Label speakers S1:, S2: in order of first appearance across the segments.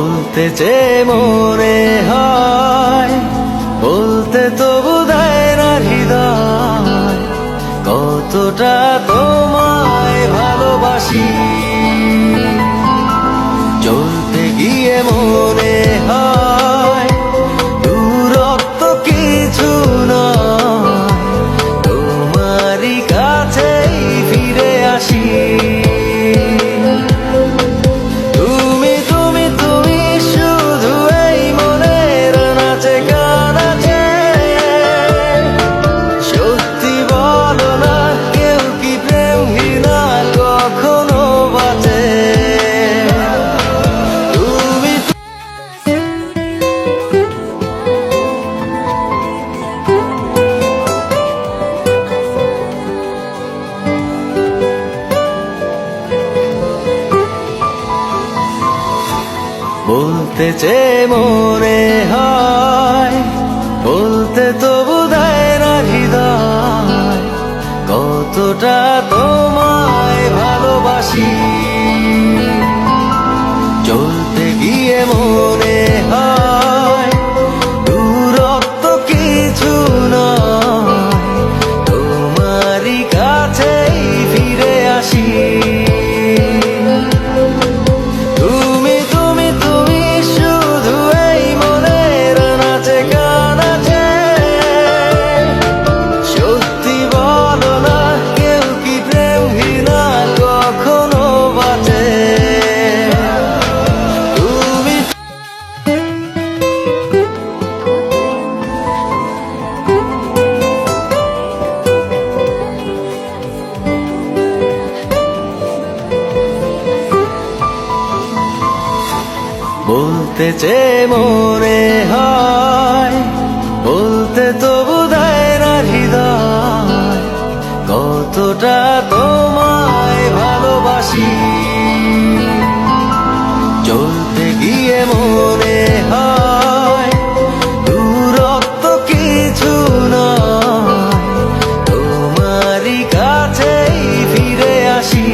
S1: বলতে চেয়ে মনে হয়, বলতে তবু দেয় না হৃদয়, কতটা তোমায় ভালোবাসি। চলতে গিয়ে মনে হয় দূরত্ব কিছু নয়, তোমারই কাছেই ফিরে আসি। বলতে চেয়ে মনে হয়, বলতে তবু দেয় না হৃদয়, কতটা তোমায় ভালোবাসি। চলতে গিয়ে মনে হয় দূরত্ব কিছু নয়, তোমারই কাছেই ফিরে আসি। বলতে চেয়ে মনে হয়, বলতে তবু দেয় না হৃদয়, কতটা তোমায় ভালোবাসি। চলতে গিয়ে মনে হয় দূরত্ব কিছু নয়, তোমারই কাছেই ফিরে আসি।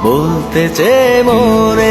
S1: বলতে চেয়ে মনে